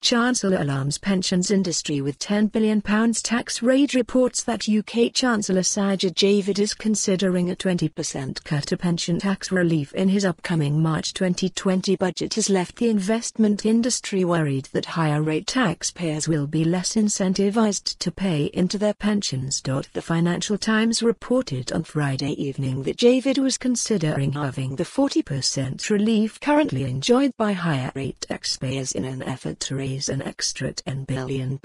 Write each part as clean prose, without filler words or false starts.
Chancellor alarms pensions industry with £10 billion tax raid. Reports that UK Chancellor Sajid Javid is considering a 20% cut to pension tax relief in his upcoming March 2020 budget has left the investment industry worried that higher-rate taxpayers will be less incentivized to pay into their pensions. The Financial Times reported on Friday evening that Javid was considering halving the 40% relief currently enjoyed by higher-rate taxpayers in an effort to raise an extra £10 billion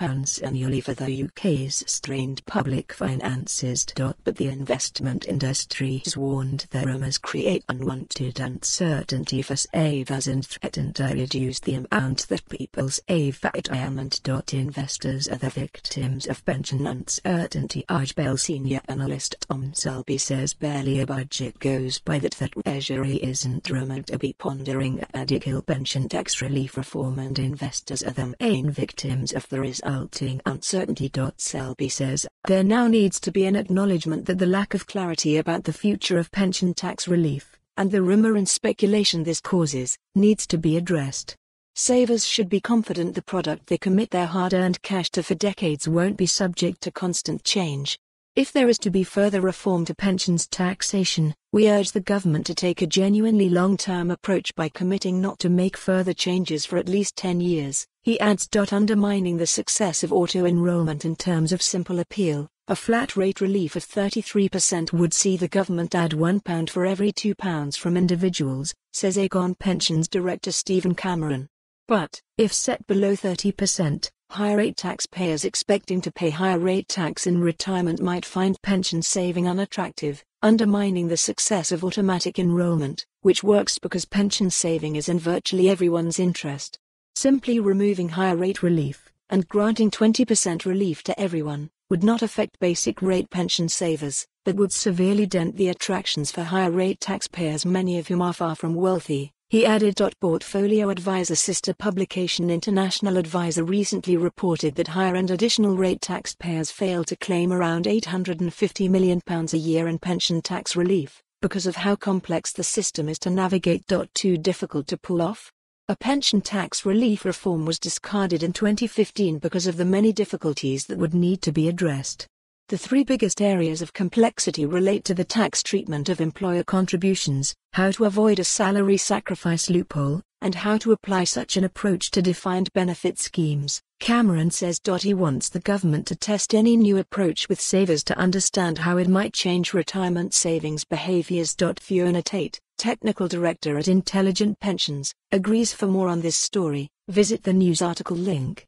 annually for the UK's strained public finances. But the investment industry has warned that rumours create unwanted uncertainty for savers and threaten to reduce the amount that people save at retirement.Investors are the victims of pension uncertainty.AJ. Senior analyst Tom Selby says barely a budget goes by that the Treasury isn't rumoured to be pondering radical pension tax relief reform, and investors are the main victims of the resulting uncertainty. Selby says there now needs to be an acknowledgement that the lack of clarity about the future of pension tax relief, and the rumour and speculation this causes, needs to be addressed. Savers should be confident the product they commit their hard-earned cash to for decades won't be subject to constant change. If there is to be further reform to pensions taxation, we urge the government to take a genuinely long-term approach by committing not to make further changes for at least 10 years, he adds. Undermining the success of auto-enrolment in terms of simple appeal, a flat rate relief of 33% would see the government add £1 for every £2 from individuals, says Aegon Pensions Director Stephen Cameron. But, if set below 30%, higher-rate taxpayers expecting to pay higher-rate tax in retirement might find pension saving unattractive, undermining the success of automatic enrolment, which works because pension saving is in virtually everyone's interest. Simply removing higher-rate relief, and granting 20% relief to everyone, would not affect basic-rate pension savers, but would severely dent the attractions for higher-rate taxpayers, many of whom are far from wealthy, he added. Portfolio advisor sister publication International Advisor recently reported that higher and additional rate taxpayers fail to claim around £850 million a year in pension tax relief, because of how complex the system is to navigate. Too difficult to pull off? A pension tax relief reform was discarded in 2015 because of the many difficulties that would need to be addressed. The three biggest areas of complexity relate to the tax treatment of employer contributions, how to avoid a salary sacrifice loophole, and how to apply such an approach to defined benefit schemes. Cameron says he wants the government to test any new approach with savers to understand how it might change retirement savings behaviours. Fiona Tate, technical director at Intelligent Pensions, agrees. For more on this story, visit the news article link.